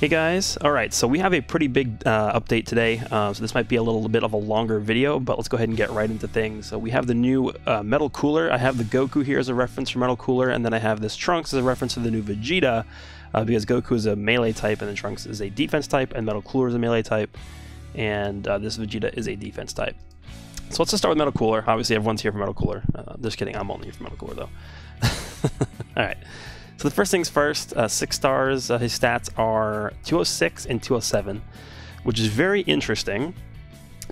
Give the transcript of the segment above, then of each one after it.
Hey guys, alright, so we have a pretty big update today, so this might be a little bit of a longer video, but let's go ahead and get right into things. So we have the new Metal Cooler. I have the Goku here as a reference for Metal Cooler, and then I have this Trunks as a reference to the new Vegeta, because Goku is a melee type, and then Trunks is a defense type, and Metal Cooler is a melee type, and this Vegeta is a defense type. So let's just start with Metal Cooler. Obviously everyone's here for Metal Cooler. Just kidding, I'm only here for Metal Cooler though. Alright. So the first things first, 6 stars, his stats are 206 and 207, which is very interesting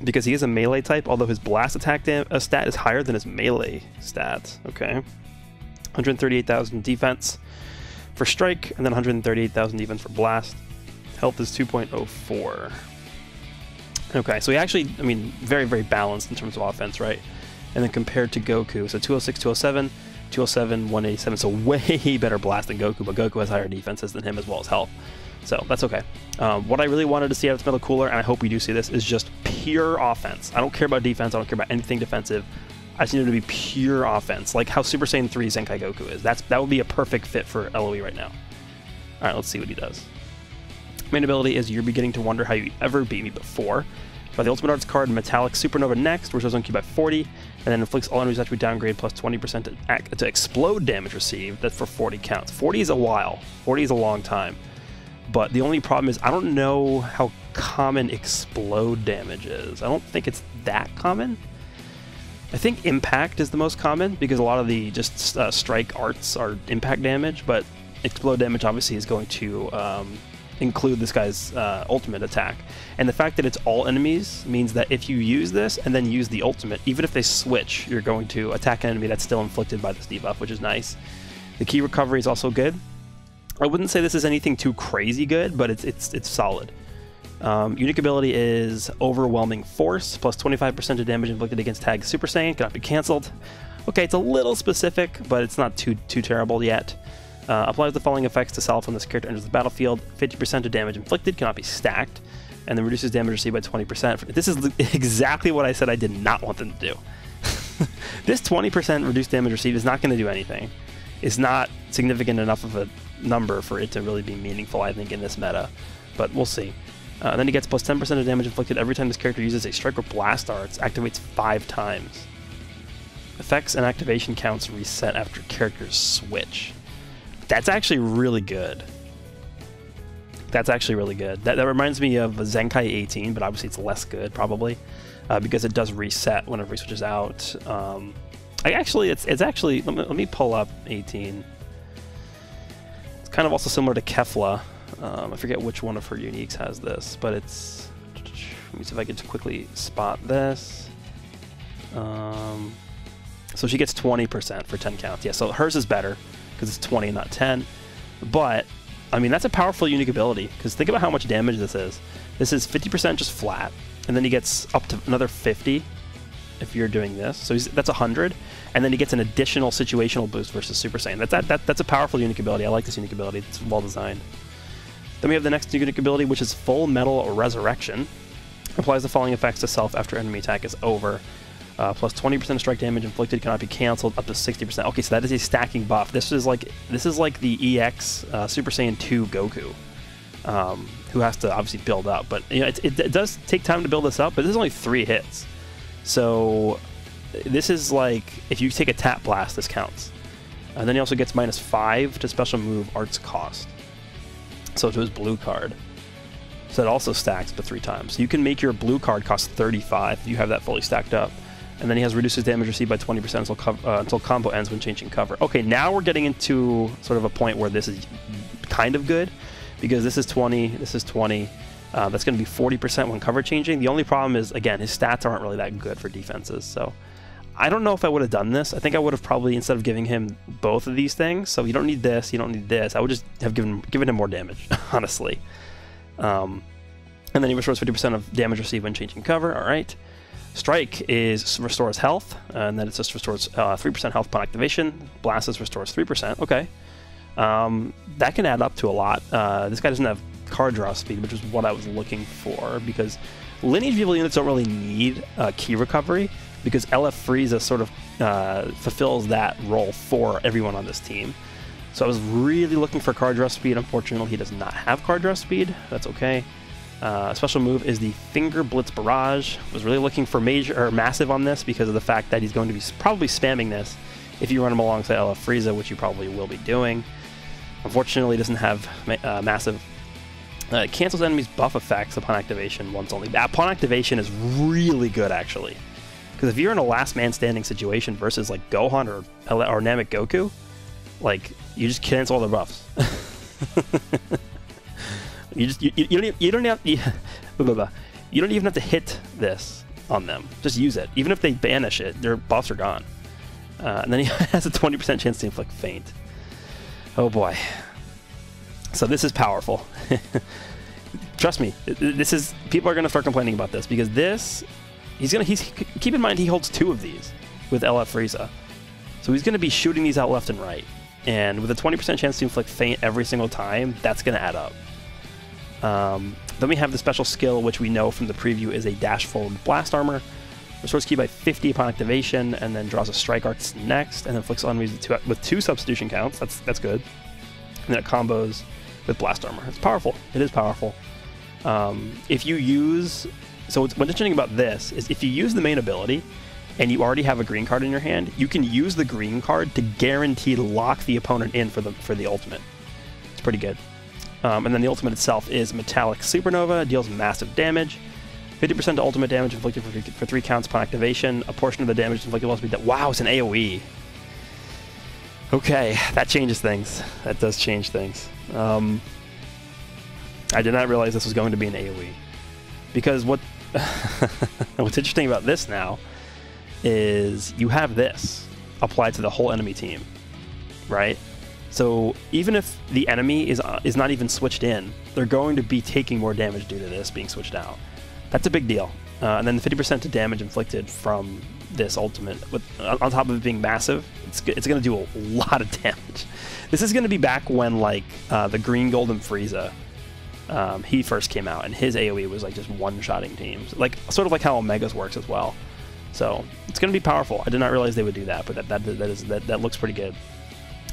because he is a melee type, although his blast attack stat is higher than his melee stat. Okay. 138,000 defense for strike, and then 138,000 defense for blast. Health is 2.04. Okay, so he actually, I mean, very, very balanced in terms of offense, right? And then compared to Goku, so 206, 207, 207, 187, so way better blast than Goku, but Goku has higher defenses than him as well as health. So that's okay. What I really wanted to see out of this Metal Cooler, and I hope we do see this, is just pure offense. I don't care about defense, I don't care about anything defensive. I just need it to be pure offense, like how Super Saiyan 3 Zenkai Goku is. That would be a perfect fit for LOE right now. Alright, let's see what he does. Main ability is You're Beginning to Wonder How You Ever Beat Me Before. By the Ultimate Arts card, Metallic Supernova next, restores on Q by 40, and then inflicts all enemies attribute downgrade plus 20% to explode damage received. That's for 40 counts. 40 is a while. 40 is a long time. But the only problem is I don't know how common explode damage is. I don't think it's that common. I think impact is the most common because a lot of the just strike arts are impact damage, but explode damage obviously is going to include this guy's ultimate attack. And the fact that it's all enemies means that if you use this and then use the ultimate, even if they switch, you're going to attack an enemy that's still inflicted by this debuff, which is nice. The key recovery is also good. I wouldn't say this is anything too crazy good, but it's solid. Unique ability is Overwhelming Force, plus 25% of damage inflicted against tagged Super Saiyan, cannot be cancelled. Okay, it's a little specific, but it's not too terrible yet. Applies the following effects to self when this character enters the battlefield. 50% of damage inflicted, cannot be stacked, and then reduces damage received by 20%. This is exactly what I said I did not want them to do. This 20% reduced damage received is not going to do anything. It's not significant enough of a number for it to really be meaningful, I think, in this meta, but we'll see. Then he gets plus 10% of damage inflicted every time this character uses a strike or blast arts, activates 5 times. Effects and activation counts reset after characters switch. That's actually really good. That's actually really good. That reminds me of Zenkai 18, but obviously it's less good, probably, because it does reset whenever he switches out. It's actually, let me pull up 18. It's kind of also similar to Kefla. I forget which one of her uniques has this, but it's, let me see if I can quickly spot this. So she gets 20% for 10 counts. Yeah, so hers is better, because it's 20, not 10. But, I mean, that's a powerful unique ability, because think about how much damage this is. This is 50% just flat, and then he gets up to another 50 if you're doing this. So that's 100, and then he gets an additional situational boost versus Super Saiyan. That's a powerful unique ability. I like this unique ability. It's well designed. Then we have the next unique ability, which is Full Metal Resurrection. Applies the following effects to self after enemy attack is over. Plus 20% strike damage inflicted, cannot be cancelled, up to 60%. Okay, so that is a stacking buff. This is like the EX Super Saiyan 2 Goku, who has to obviously build up. But you know, it does take time to build this up. But this is only 3 hits, so this is like if you take a Tap Blast, this counts. And then he also gets -5 to special move arts cost. So to his blue card. So it also stacks but 3 times. So you can make your blue card cost 35 if you have that fully stacked up. And then he has reduces damage received by 20% until combo ends when changing cover. Okay, now we're getting into sort of a point where this is kind of good, because this is 20, this is 20. That's going to be 40% when cover changing. The only problem is, again, his stats aren't really that good for defenses. So I don't know if I would have done this. I think I would have probably, instead of giving him both of these things, so you don't need this, you don't need this, I would just have given him more damage, honestly. And then he restores 50% of damage received when changing cover. All right. Strike is restores health, and then it just restores 3% health upon activation. Blast restores 3%. Okay. That can add up to a lot. This guy doesn't have card draw speed, which is what I was looking for, because lineage vehicle units don't really need key recovery, because LF Frieza sort of fulfills that role for everyone on this team. So I was really looking for card draw speed. Unfortunately, he does not have card draw speed. That's okay. Special move is the Finger Blitz Barrage. Was really looking for major or massive on this because of the fact that he's going to be probably spamming this if you run him alongside LF Frieza, which you probably will be doing. Unfortunately, it doesn't have massive. It cancels enemies' buff effects upon activation once only. Upon activation is really good, actually. Because if you're in a last man standing situation versus like Gohan or Namek Goku, like you just cancel all the buffs. you don't even have to hit this on them. Just use it. Even if they banish it, their buffs are gone. And then he has a 20% chance to inflict faint. Oh boy. So this is powerful. Trust me, this is, people are going to start complaining about this because this, keep in mind he holds 2 of these with LF Frieza. So he's going to be shooting these out left and right. And with a 20% chance to inflict faint every single time, that's going to add up. Then we have the special skill, which we know from the preview is a dash forward blast armor. Restores ki by 50 upon activation, and then draws a strike arts next, and then inflicts enemies with 2 substitution counts. That's good. And then it combos with blast armor. It's powerful. It is powerful. If you use, so what's interesting about this is if you use the main ability and you already have a green card in your hand, you can use the green card to guarantee to lock the opponent in for the ultimate. It's pretty good. And then the ultimate itself is Metallic Supernova, deals massive damage. 50% to ultimate damage inflicted for 3 counts upon activation. A portion of the damage inflicted will also be wow, it's an AoE. Okay, that changes things. That does change things. I did not realize this was going to be an AoE. Because what's interesting about this now is you have this applied to the whole enemy team, right? So even if the enemy is not even switched in, they're going to be taking more damage due to this being switched out. That's a big deal. And then the 50% to damage inflicted from this ultimate, on top of it being massive, it's going to do a lot of damage. This is going to be back when like the Green Golden Frieza, he first came out, and his AoE was like just one-shotting teams, like sort of like how Omega's works as well. So it's going to be powerful. I did not realize they would do that, but that looks pretty good.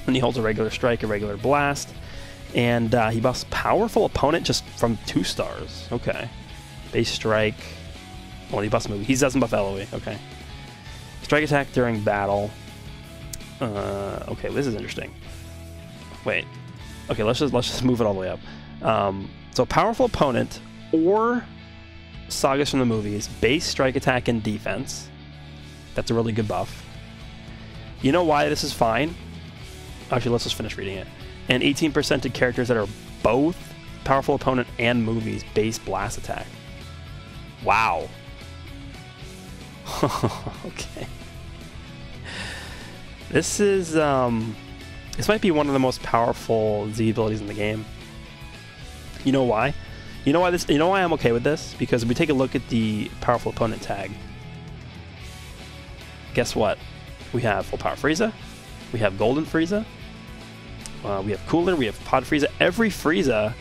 And he holds a regular strike, a regular blast, and he buffs powerful opponent just from 2 stars. Okay. Base strike. Well, he buffs movie. He doesn't buff LOE. Okay. Strike attack during battle. Okay, this is interesting. Wait. Okay, let's just move it all the way up. So powerful opponent or sagas from the movies, base strike attack and defense. That's a really good buff. You know why this is fine? Actually, let's just finish reading it. And 18% to characters that are both powerful opponent and movies base blast attack. Wow. Okay. This is this might be one of the most powerful Z abilities in the game. You know why? You know why I'm okay with this? Because if we take a look at the powerful opponent tag, guess what? We have full power Frieza, we have Golden Frieza, we have Cooler, we have Pod Frieza. Every Frieza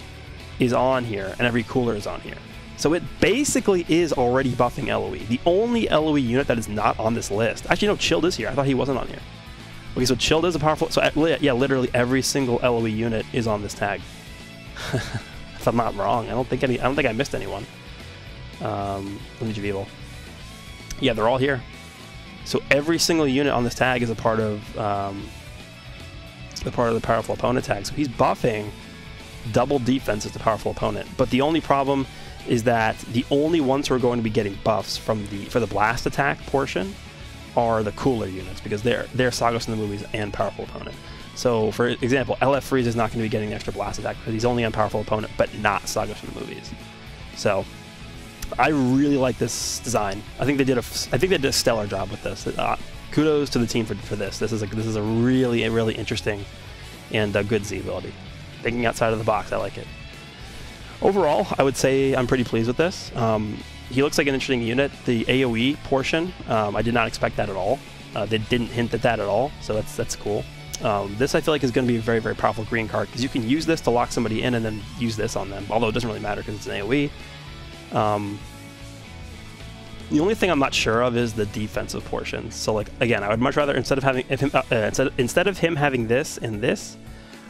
is on here, and every Cooler is on here. So it basically is already buffing LOE. The only LOE unit that is not on this list. Actually, no, Chilled is here. I thought he wasn't on here. Okay, so Chilled is a powerful. So yeah, literally every single LOE unit is on this tag. If I'm not wrong, I don't think I missed anyone. Lineage of Evil. Yeah, they're all here. So every single unit on this tag is a part of the powerful opponent tag. So he's buffing double defense as the powerful opponent. But the only problem is that the only ones who are going to be getting buffs for the blast attack portion are the Cooler units, because they're Sagas in the movies and powerful opponent. So for example, LF Frieza is not going to be getting the extra blast attack because he's only on powerful opponent, but not Sagas in the movies. So I really like this design. I think they did a stellar job with this. Kudos to the team for this. This is a really interesting and good Z ability. Thinking outside of the box, I like it. Overall, I would say I'm pretty pleased with this. He looks like an interesting unit. The AoE portion, I did not expect that at all. They didn't hint at that at all, so that's cool. This I feel like is going to be a very powerful green card, because you can use this to lock somebody in and then use this on them, although it doesn't really matter because it's an AoE. The only thing I'm not sure of is the defensive portion. So like again, I would much rather instead of him having this and this,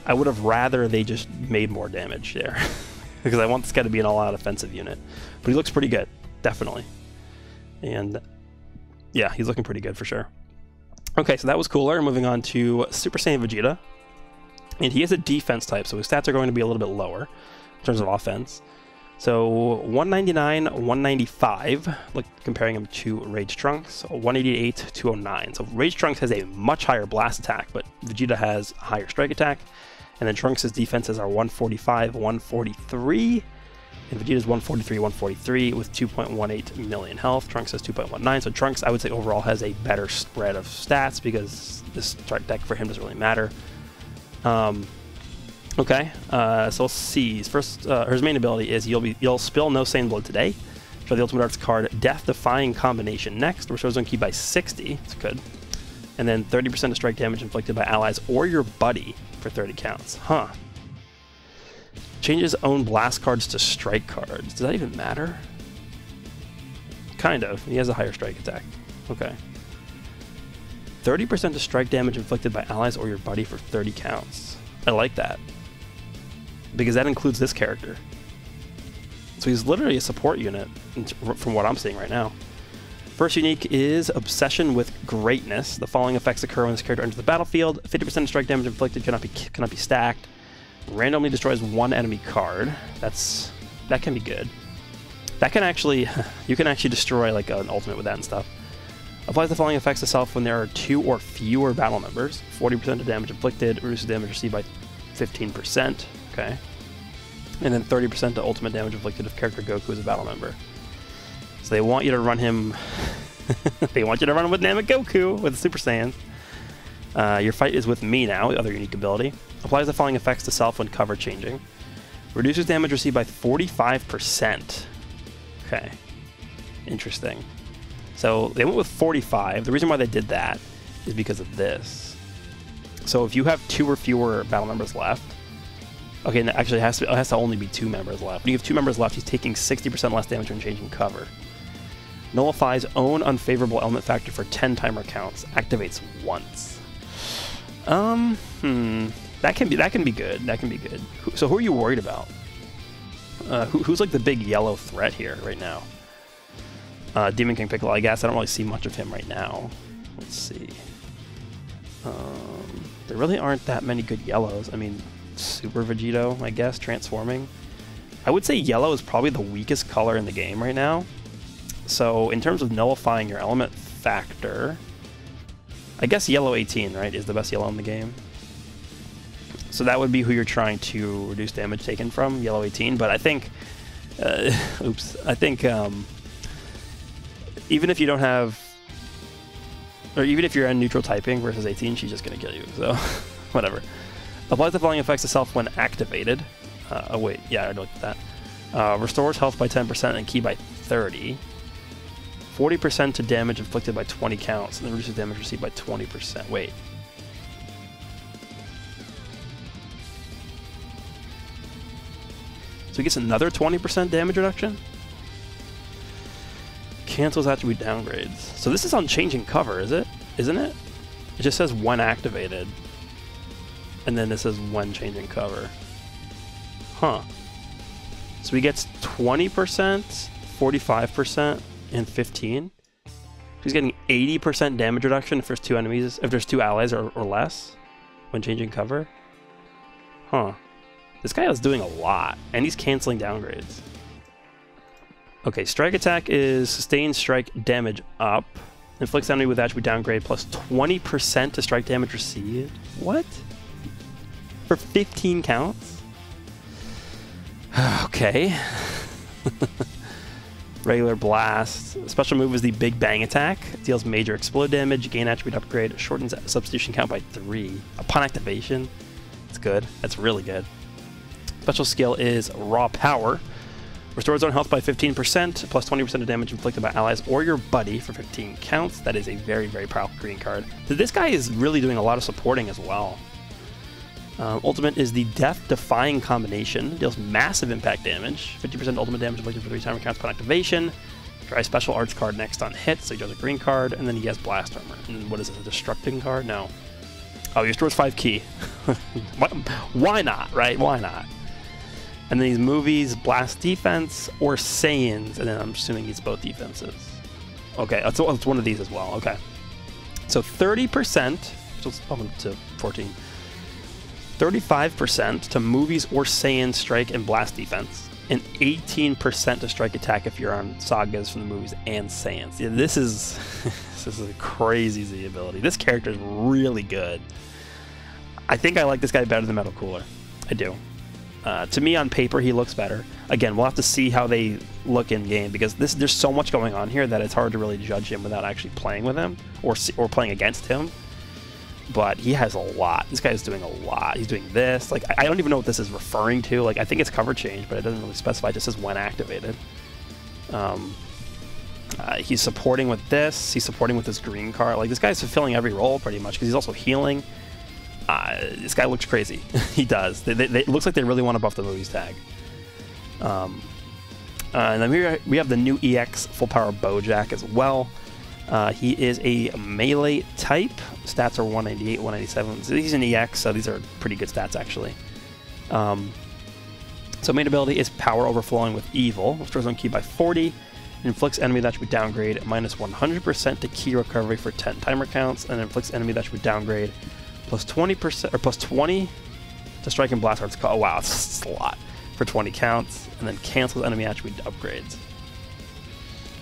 I would have rather they just made more damage there. Because I want this guy to be an all-out offensive unit. But he looks pretty good, definitely. And yeah, he's looking pretty good for sure. Okay, so that was cooler. Moving on to Super Saiyan Vegeta. And he is a defense type, so his stats are going to be a little bit lower in terms of offense. So 199, 195, like comparing him to Rage Trunks, 188, 209. So Rage Trunks has a much higher blast attack, but Vegeta has a higher strike attack. And then Trunks' defenses are 145, 143. And Vegeta's 143, 143 with 2.18 million health. Trunks has 2.19. So Trunks, I would say, overall has a better spread of stats because this strike deck for him doesn't really matter. Okay, so let's see. His main ability is you'll spill no Saiyan blood today. Show the Ultimate Arts card Death-Defying Combination next. Restores zone ki by 60. It's good. And then 30% of strike damage inflicted by allies or your buddy for 30 counts. Huh. Changes own blast cards to strike cards. Does that even matter? Kind of. He has a higher strike attack. Okay. 30% of strike damage inflicted by allies or your buddy for 30 counts. I like that. Because that includes this character. So he's literally a support unit from what I'm seeing right now. First unique is Obsession with Greatness. The following effects occur when this character enters the battlefield. 50% of strike damage inflicted cannot be stacked. Randomly destroys one enemy card. That can be good. That can actually, you can actually destroy like an ultimate with that and stuff. Applies the following effects to self when there are 2 or fewer battle members. 40% of damage inflicted, reduces damage received by 15%. Okay. And then 30% to ultimate damage inflicted if character Goku is a battle member. So they want you to run him. They want you to run him with Namek Goku with Super Saiyan. Your fight is with me now, the other unique ability. Applies the following effects to self when cover changing. Reduces damage received by 45%. Okay. Interesting. So they went with 45. The reason why they did that is because of this. So if you have 2 or fewer battle members left, okay, and actually it has to only be 2 members left. When you have 2 members left, he's taking 60% less damage when changing cover. Nullifies own unfavorable element factor for 10 timer counts. Activates once. That can be good. That can be good. So who are you worried about? Who's like the big yellow threat here right now? Demon King Piccolo, I guess. I don't really see much of him right now. Let's see. There really aren't that many good yellows. I mean, Super Vegeta, I guess, transforming. I would say yellow is probably the weakest color in the game right now. So in terms of nullifying your element factor, I guess yellow 18, right, is the best yellow in the game. So that would be who you're trying to reduce damage taken from, yellow 18. But I think, I think even if you don't have, or even if you're in neutral typing versus 18, she's just going to kill you. So whatever. Applies the following effects to self when activated. Oh wait, yeah, I looked at that. Restores health by 10% and ki by 30. 40% to damage inflicted by 20 counts, and then reduces damage received by 20%. Wait. So he gets another 20% damage reduction? Cancels attribute downgrades. So this is on changing cover, is it? Isn't it? It just says when activated. And then this says when changing cover. Huh. So he gets 20%, 45%, and 15. He's getting 80% damage reduction if there's 2 enemies, if there's 2 allies or less when changing cover. Huh. This guy is doing a lot, and he's canceling downgrades. Okay, strike attack is sustained strike damage up. Inflicts enemy with attribute downgrade plus 20% to strike damage received. What? For 15 counts? Okay. Regular blast. Special move is the Big Bang attack. Deals major explode damage, gain attribute upgrade, shortens substitution count by 3. Upon activation. That's good. That's really good. Special skill is Raw Power. Restores own health by 15%, plus 20% of damage inflicted by allies or your buddy for 15 counts. That is a very, very powerful green card. So this guy is really doing a lot of supporting as well. Ultimate is the Death-Defying Combination. Deals massive impact damage. 50% ultimate damage inflicted for 3 timer counts upon activation. Try special arts card next on hit, so he draws a green card, and then he has Blast Armor. And what is it, a Destructing card? No. Oh, he restores 5 ki. Why not, right? Why not? And then these movies, blast defense or Saiyans, and then I'm assuming he's both defenses. Okay, it's one of these as well. Okay. So 30%, so let's up to 14. 35% to movies or Saiyan strike and blast defense, and 18% to strike attack if you're on sagas from the movies and Saiyans. Yeah, this is a crazy Z ability. This character is really good. I think I like this guy better than Metal Cooler. I do. To me, on paper, he looks better. Again, we'll have to see how they look in game, because there's so much going on here that it's hard to really judge him without actually playing with him or playing against him. But he has a lot. This guy is doing a lot. He's doing this. Like, I don't even know what this is referring to. Like, I think it's cover change, but it doesn't really specify. It just says when activated. He's supporting with this. He's supporting with this green card. Like, this guy's fulfilling every role pretty much, because he's also healing. This guy looks crazy. He does. It looks like they really want to buff the movies tag. And then we have the new EX full power Bojack as well. He is a melee type. Stats are 198, 197. So he's an EX, so these are pretty good stats actually. So main ability is Power Overflowing with Evil. Restores on ki by 40. Inflicts enemy that should be downgrade minus 100% to ki recovery for 10 timer counts, and inflicts enemy that should be downgrade plus 20% or plus 20 to strike and blast arts. Oh wow, it's a lot for 20 counts, and then cancels enemy attribute upgrades.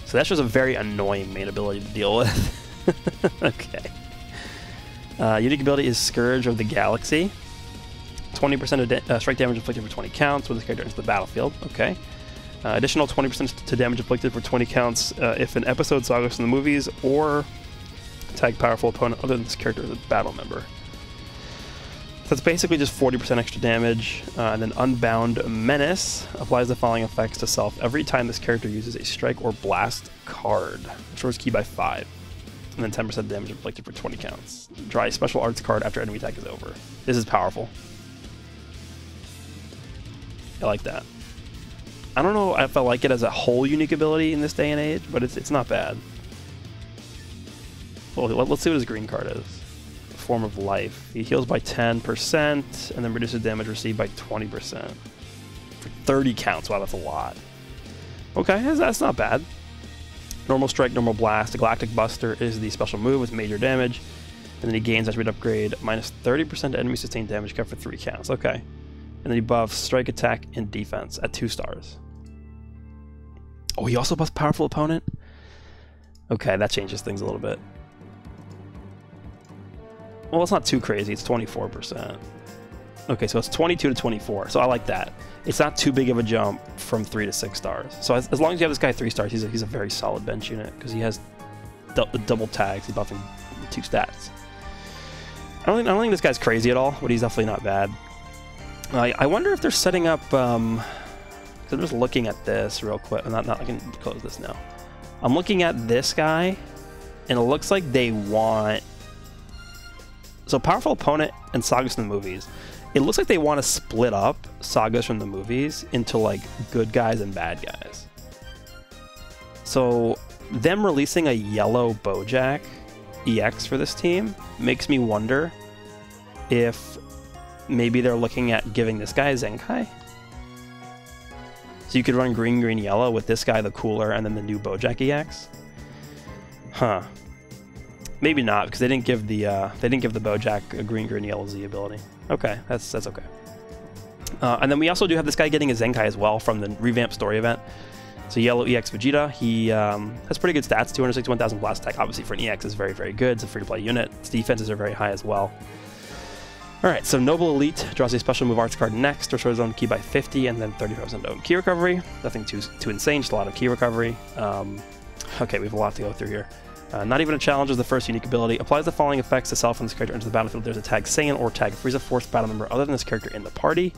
So that's just a very annoying main ability to deal with. Okay. Unique ability is Scourge of the Galaxy. 20% of strike damage inflicted for 20 counts when this character enters the battlefield. Okay. Additional 20% to damage inflicted for 20 counts if an episode sagas from the movies or tag powerful opponent other than this character as a battle member. So it's basically just 40% extra damage. And then Unbound Menace applies the following effects to self every time this character uses a strike or blast card. Restores ki by 5. And then 10% damage inflicted for 20 counts. Draw a special arts card after enemy attack is over. This is powerful. I like that. I don't know if I like it as a whole unique ability in this day and age, but it's not bad. Well, let's see what his green card is. Form of Life. He heals by 10% and then reduces damage received by 20%. For 30 counts. Wow, that's a lot. Okay, that's not bad. Normal Strike, Normal Blast. Galactic Buster is the special move with major damage. And then he gains attribute upgrade minus 30% to enemy sustained damage cut for 3 counts. Okay. And then he buffs Strike, Attack, and Defense at 2 stars. Oh, he also buffs Powerful Opponent? Okay, that changes things a little bit. Well, it's not too crazy. It's 24%. Okay, so it's 22 to 24. So I like that. It's not too big of a jump from 3 to 6 stars. So as long as you have this guy 3 stars, he's a very solid bench unit because he has double tags. He's buffing 2 stats. I don't think this guy's crazy at all, but he's definitely not bad. I wonder if they're setting up. I'm just looking at this real quick. I can close this now. I'm looking at this guy, and it looks like they want. So Powerful Opponent and Sagas from the movies, it looks like they want to split up Sagas from the movies into like good guys and bad guys. So them releasing a yellow Bojack EX for this team makes me wonder if maybe they're looking at giving this guy a Zenkai. So you could run green, green, yellow with this guy, the cooler, and then the new Bojack EX. Huh. Maybe not, because they didn't give the Bojack a green, green, yellow Z ability. Okay, that's okay. And then we also do have this guy getting a Zenkai as well from the revamped story event. So yellow Ex Vegeta, he has pretty good stats, 261,000 blast attack. Obviously for an EX is very, very good. It's a free-to-play unit. Its defenses are very high as well. Alright, so Noble Elite draws a special move arts card next, restores own ki by 50, and then 35% own ki recovery. Nothing too insane, just a lot of ki recovery. Okay, we have a lot to go through here. Not even a challenge is the first unique ability. Applies the following effects to self when this character enters the battlefield. There's a tag Saiyan or tag Frieza Force battle member other than this character in the party.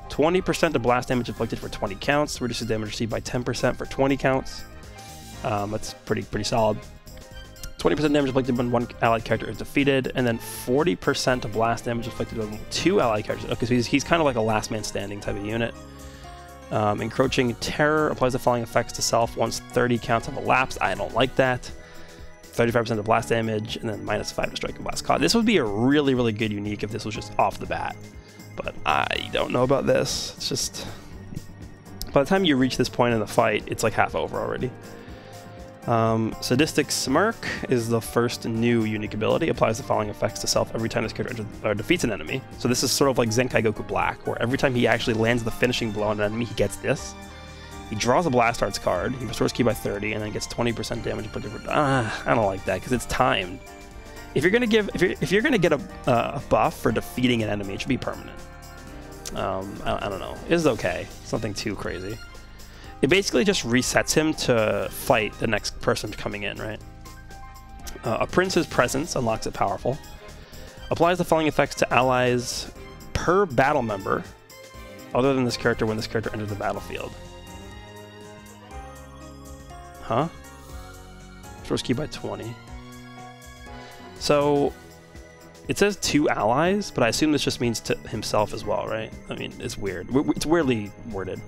20% of blast damage inflicted for 20 counts. Reduces damage received by 10% for 20 counts. That's pretty solid. 20% damage inflicted when one allied character is defeated, and then 40% of blast damage inflicted when 2 allied characters. Okay, so he's kind of like a last man standing type of unit. Encroaching Terror applies the following effects to self once 30 counts have elapsed. I don't like that. 35% of blast damage, and then -5 to strike and blast cost. This would be a really, really good unique if this was just off the bat. But I don't know about this. It's just... by the time you reach this point in the fight, it's like half over already. Sadistic Smirk is the first new unique ability. Applies the following effects to self every time this character defeats an enemy. So this is sort of like Zenkai Goku Black, where every time he actually lands the finishing blow on an enemy, he gets this. He draws a Blast Arts card, he restores ki by 30, and then gets 20% damage. I don't like that because it's timed. If you're gonna get a buff for defeating an enemy, it should be permanent. I don't know. It's okay. It's nothing too crazy. It basically just resets him to fight the next person coming in, right? A Prince's Presence unlocks it powerful. Applies the following effects to allies per battle member, other than this character when this character enters the battlefield. Huh? Restores ki by 20. So, it says 2 allies, but I assume this just means to himself as well, right? I mean, it's weird. It's weirdly worded.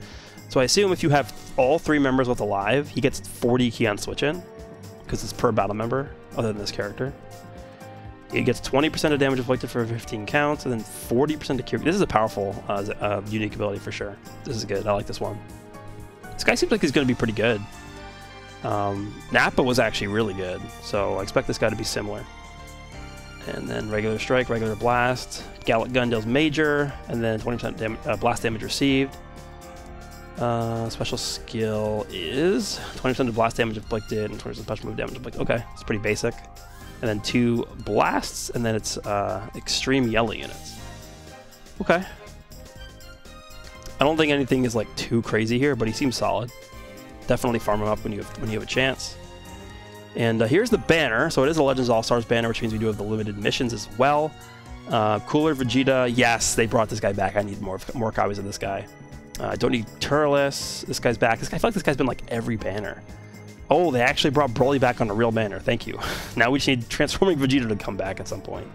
So I assume if you have all 3 members with alive, he gets 40 ki on switch in, because it's per battle member, other than this character. He gets 20% of damage inflicted for 15 counts, and then 40% to cure. This is a powerful unique ability for sure. This is good. I like this one. This guy seems like he's going to be pretty good. Nappa was actually really good, so I expect this guy to be similar. And then regular strike, regular blast, Gallic Gun deals major, and then 20% blast damage received. Special skill is 20% of blast damage inflicted and 20% special move damage inflicted. Okay, it's pretty basic. And then 2 blasts, and then it's extreme yellow units. Okay. I don't think anything is like too crazy here, but he seems solid. Definitely farm him up when you have a chance. And here's the banner. So it is a Legends All-Stars banner, which means we do have the limited missions as well. Cooler Vegeta. Yes, they brought this guy back. I need more copies of this guy. I don't need Turles. This guy's back. I feel like this guy's been like every banner. Oh, they actually brought Broly back on a real banner. Thank you. Now we just need Transforming Vegeta to come back at some point.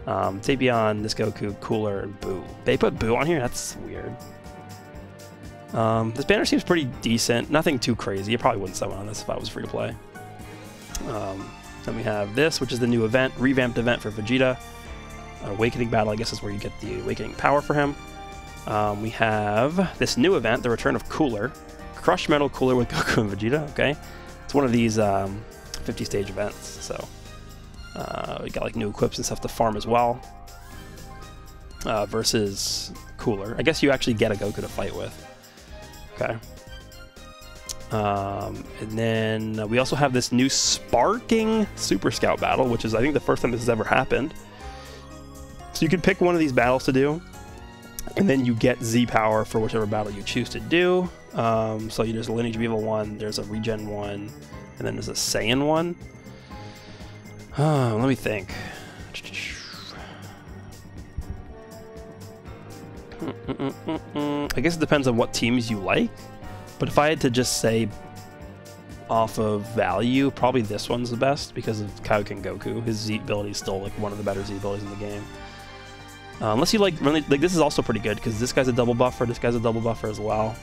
Tapion, this Goku, Cooler, and Boo. They put Boo on here? That's weird. This banner seems pretty decent. Nothing too crazy. You probably wouldn't summon on this if I was free to play. Then we have this, which is the new event, revamped event for Vegeta. Awakening Battle, I guess, is where you get the Awakening Power for him. We have this new event, the Return of Cooler. Crushed Metal Cooler with Goku and Vegeta, okay? It's one of these 50-stage events, so we got like new equips and stuff to farm as well. Versus Cooler. I guess you actually get a Goku to fight with. Okay. And then we also have this new Sparking Super Scout battle, which is, I think, the first time this has ever happened. So you can pick one of these battles to do, and then you get Z power for whichever battle you choose to do. So there's a Lineage Viva one, there's a Regen one, and then there's a Saiyan one. Let me think. I guess it depends on what teams you like, but if I had to just say off of value, probably this one's the best because of Kaioken Goku. His Z ability is still like one of the better Z abilities in the game. Unless you like this is also pretty good because this guy's a double buffer, this guy's a double buffer as well.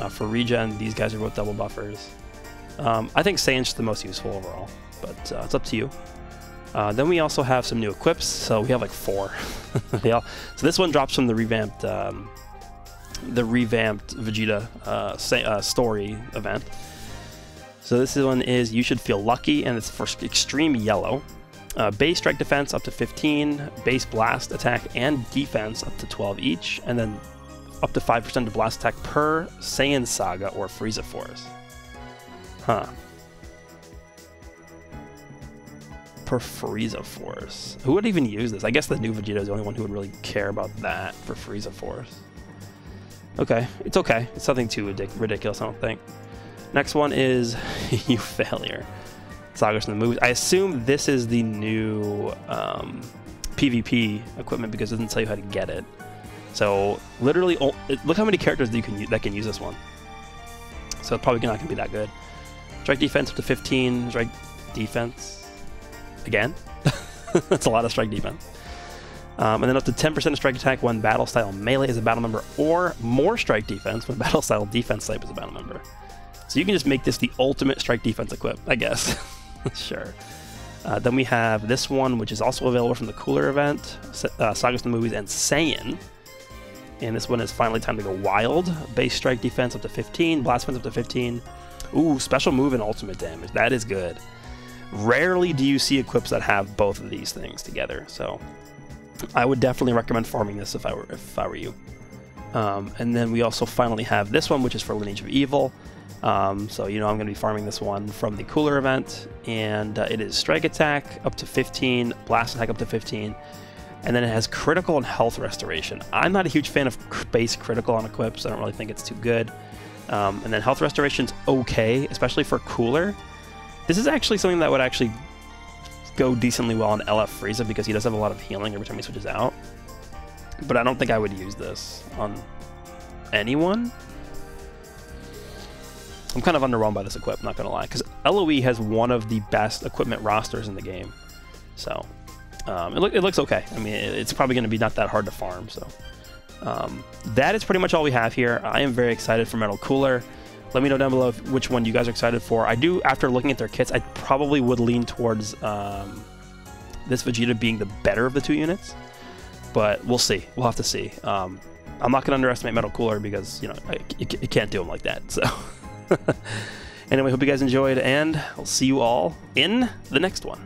For regen, these guys are both double buffers. I think Saiyan's the most useful overall, but it's up to you. Then we also have some new equips, so we have like 4. So this one drops from the revamped Vegeta story event. So this one is You Should Feel Lucky, and it's for extreme yellow. Base strike defense up to 15, base blast attack and defense up to 12 each, and then up to 5% of blast attack per Saiyan Saga or Frieza Force. Huh. Per Frieza Force. Who would even use this? I guess the new Vegeta is the only one who would really care about that for Frieza Force. Okay, it's okay. It's nothing too ridiculous, I don't think. Next one is You Failure. Sagas in the movies. I assume this is the new PvP equipment because it doesn't tell you how to get it. So literally, look how many characters that can use this one. So it's probably not going to be that good. Strike defense up to 15. Strike defense again. That's a lot of strike defense. And then up to 10% of strike attack when battle style melee is a battle member, or more strike defense when battle style defense type is a battle member. So you can just make this the ultimate strike defense equip, I guess. Sure. Then we have this one, which is also available from the Cooler event, Sagas the Movies and Saiyan. And this one is finally time to go wild. Base strike defense up to 15, blast defense up to 15. Ooh, special move and ultimate damage. That is good. Rarely do you see equips that have both of these things together, so I would definitely recommend farming this if I were you. And then we also finally have this one, which is for Lineage of Evil. So you know I'm going to be farming this one from the Cooler event, and it is strike attack up to 15, blast attack up to 15, and then it has critical and health restoration. I'm not a huge fan of base critical on equips. I don't really think it's too good. And then health restoration's okay, especially for Cooler. This is actually something that would actually go decently well on LF Frieza because he does have a lot of healing every time he switches out. But I don't think I would use this on anyone. I'm kind of underwhelmed by this equip, not gonna lie, because LOE has one of the best equipment rosters in the game. So it looks okay. I mean, it's probably gonna be not that hard to farm. So that is pretty much all we have here. I am very excited for Metal Cooler. Let me know down below which one you guys are excited for. I do, after looking at their kits, I probably would lean towards this Vegeta being the better of the two units. But we'll see. We'll have to see. I'm not going to underestimate Metal Cooler because, you know, you can't do them like that. So anyway, hope you guys enjoyed, and I'll see you all in the next one.